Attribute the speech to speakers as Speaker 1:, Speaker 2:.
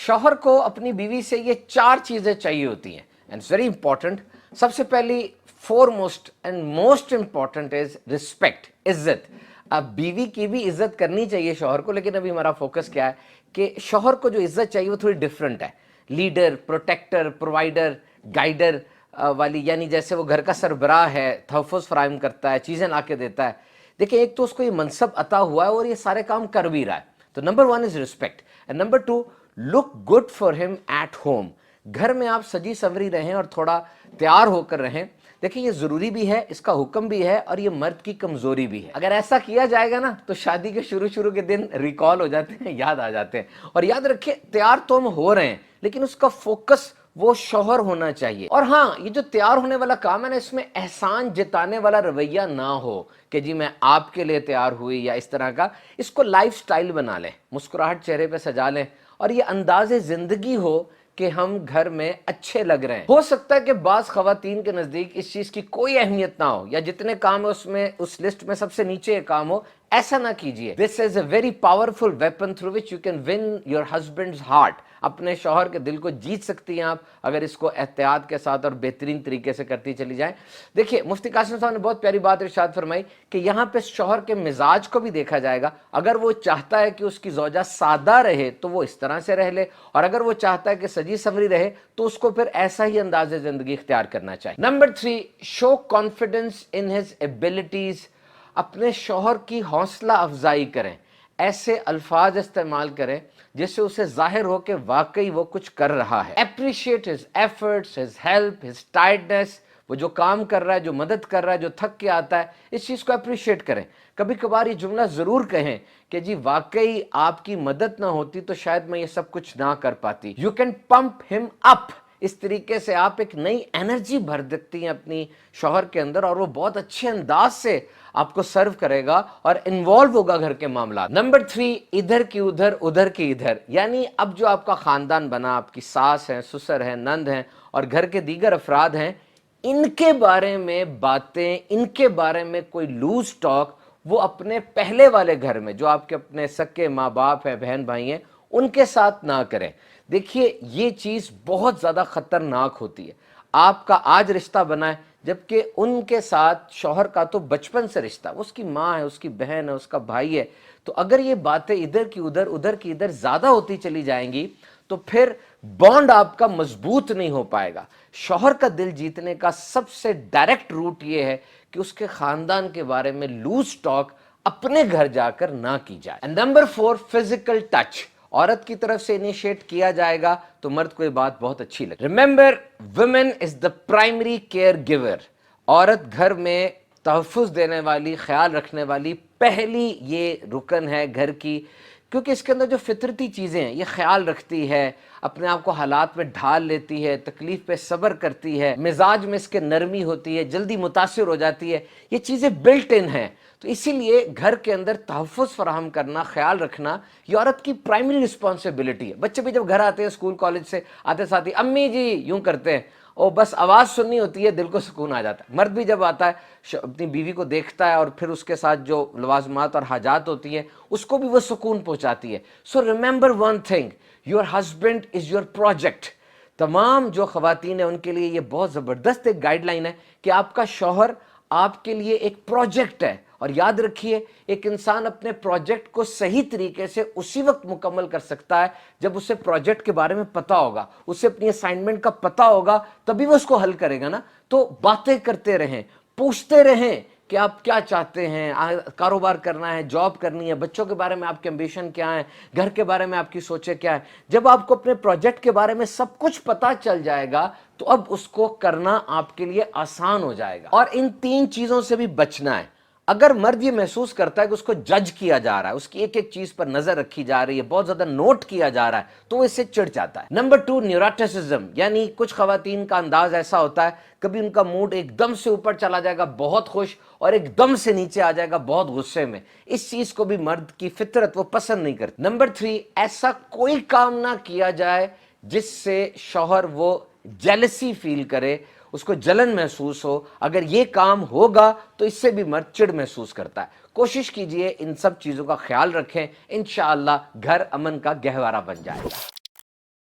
Speaker 1: शौहर को अपनी बीवी से ये 4 चीजें चाहिए होती हैं एंड इट्स वेरी इंपॉर्टेंट। सबसे पहली foremost and most important is respect, इज्जत। अब बीवी की भी इज्जत करनी चाहिए शौहर को, लेकिन अभी हमारा फोकस क्या है कि शौहर को जो इज्जत चाहिए वो थोड़ी डिफरेंट है। लीडर, प्रोटेक्टर, प्रोवाइडर, गाइडर वाली, यानी जैसे वो घर का सरबराह है, तहफ़्फ़ुज़ फराहम करता है, चीज़ें ला के देता है। देखिए, एक तो उसको ये मनसब अता हुआ है और ये सारे काम कर भी रहा है, तो number 1 is respect and number 2 look good for him at home. घर में आप सजी सवरी रहें और थोड़ा तैयार होकर रहें। देखिए, ये ज़रूरी भी है, इसका हुक्म भी है और ये मर्द की कमज़ोरी भी है। अगर ऐसा किया जाएगा ना तो शादी के शुरू के दिन रिकॉल हो जाते हैं, याद आ जाते हैं। और याद रखिए, तैयार तो हम हो रहे हैं लेकिन उसका फोकस वो शौहर होना चाहिए। और हाँ, ये जो तैयार होने वाला काम है ना, इसमें एहसान जताने वाला रवैया ना हो कि जी मैं आपके लिए तैयार हुई या इस तरह का। इसको लाइफ स्टाइल बना लें, मुस्कुराहट चेहरे पे सजा लें और ये अंदाज़े ज़िंदगी हो कि हम घर में अच्छे लग रहे हैं। हो सकता है कि बाज़ ख़वातीन के नज़दीक इस चीज़ की कोई अहमियत ना हो या जितने काम है उसमें उस लिस्ट में सबसे नीचे ये काम हो। ऐसा ना कीजिए। This is a very powerful weapon through which you can win your husband's heart. अपने शौहर के दिल को जीत सकती हैं आप अगर इसको एहतियात के साथ और बेहतरीन तरीके से करती चली जाए। देखिए, मुफ्ती कासिम साहब ने बहुत प्यारी बात इरशाद फरमाई कि यहाँ पे शौहर के मिजाज को भी देखा जाएगा। अगर वो चाहता है कि उसकी ज़ौजा सादा रहे तो वो इस तरह से रह ले, और अगर वो चाहता है कि सजी सवरी रहे तो उसको फिर ऐसा ही अंदाज़े ज़िंदगी इख्तियार करना चाहिए। Number 3, show confidence in his abilities. अपने शौहर की हौसला अफजाई करें, ऐसे अल्फाज इस्तेमाल करें जिससे उसे जाहिर हो कि वाकई वो कुछ कर रहा है। Appreciate his efforts, his help, his tiredness. वो जो काम कर रहा है, जो मदद कर रहा है, जो थक के आता है, इस चीज़ को अप्रिशिएट करें। कभी कभार ये जुमला ज़रूर कहें कि जी वाकई आपकी मदद ना होती तो शायद मैं ये सब कुछ ना कर पाती। You can pump him up. इस तरीके से आप एक नई एनर्जी भर देती हैं अपनी शौहर के अंदर और वो बहुत अच्छे अंदाज से आपको सर्व करेगा और इन्वॉल्व होगा घर के मामला। नंबर 3, इधर की उधर उधर की इधर। यानी अब जो आपका खानदान बना, आपकी सास है, ससुर है, नंद हैं और घर के दीगर अफराद हैं, इनके बारे में बातें, इनके बारे में कोई लूज टॉक वो अपने पहले वाले घर में जो आपके अपने सके माँ बाप हैं, बहन भाई हैं, उनके साथ ना करें। देखिए, ये चीज़ बहुत ज़्यादा ख़तरनाक होती है। आपका आज रिश्ता बना है जबकि उनके साथ शौहर का तो बचपन से रिश्ता, उसकी माँ है, उसकी बहन है, उसका भाई है। तो अगर ये बातें इधर की उधर उधर की इधर ज़्यादा होती चली जाएंगी तो फिर बॉन्ड आपका मजबूत नहीं हो पाएगा। शौहर का दिल जीतने का सबसे डायरेक्ट रूट ये है कि उसके खानदान के बारे में लूज टॉक अपने घर जाकर ना की जाए। And number 4, physical touch. औरत की तरफ से इनिशिएट किया जाएगा तो मर्द को ये बात बहुत अच्छी लगे। Remember, women is the primary care giver. औरत घर में तहफ़्फ़ुज़ देने वाली, ख्याल रखने वाली पहली ये रुकन है घर की, क्योंकि इसके अंदर जो फितरती चीज़ें हैं ये ख्याल रखती है, अपने आप को हालात में ढाल लेती है, तकलीफ पे सब्र करती है, मिजाज में इसके नरमी होती है, जल्दी मुतासिर हो जाती है। ये चीज़ें बिल्ट इन हैं, तो इसीलिए घर के अंदर तहफ़्फ़ुज़ फराहम करना, ख्याल रखना, ये औरत की प्राइमरी रिस्पॉन्सिबिलिटी है। बच्चे भी जब घर आते हैं स्कूल कॉलेज से आते साथ ही अम्मी जी यूँ करते हैं और बस आवाज़ सुननी होती है, दिल को सुकून आ जाता है। मर्द भी जब आता है अपनी बीवी को देखता है और फिर उसके साथ जो लवाज़मात और हाजात होती हैं उसको भी वो सुकून पहुँचाती है। So remember one thing, your husband is your project. तमाम जो ख़वातीन हैं उनके लिए ये बहुत ज़बरदस्त एक गाइडलाइन है कि आपका शौहर आपके लिए एक प्रोजेक्ट है। और याद रखिए, एक इंसान अपने प्रोजेक्ट को सही तरीके से उसी वक्त मुकम्मल कर सकता है जब उसे प्रोजेक्ट के बारे में पता होगा, उसे अपनी असाइनमेंट का पता होगा, तभी वो उसको हल करेगा ना। तो बातें करते रहें, पूछते रहें कि आप क्या चाहते हैं, कारोबार करना है, जॉब करनी है, बच्चों के बारे में आपके एम्बिशन क्या है, घर के बारे में आपकी सोचें क्या है। जब आपको अपने प्रोजेक्ट के बारे में सब कुछ पता चल जाएगा तो अब उसको करना आपके लिए आसान हो जाएगा। और इन 3 चीज़ों से भी बचना है। अगर मर्द ये महसूस करता है कि उसको जज किया जा रहा है, उसकी एक एक चीज पर नजर रखी जा रही है, बहुत ज्यादा नोट किया जा रहा है, तो वो इससे चिढ़ जाता है। Number 2, neuroticism. यानी कुछ खवातीन का अंदाज ऐसा होता है, कभी उनका मूड एकदम से ऊपर चला जाएगा बहुत खुश और एकदम से नीचे आ जाएगा बहुत गुस्से में। इस चीज को भी मर्द की फितरत वो पसंद नहीं करती। नंबर 3, ऐसा कोई काम ना किया जाए जिससे शौहर वो जेलसी फील करे, उसको जलन महसूस हो। अगर ये काम होगा तो इससे भी मर्द चिढ़ महसूस करता है। कोशिश कीजिए इन सब चीज़ों का ख्याल रखें, इंशाअल्लाह घर अमन का गहवारा बन जाएगा।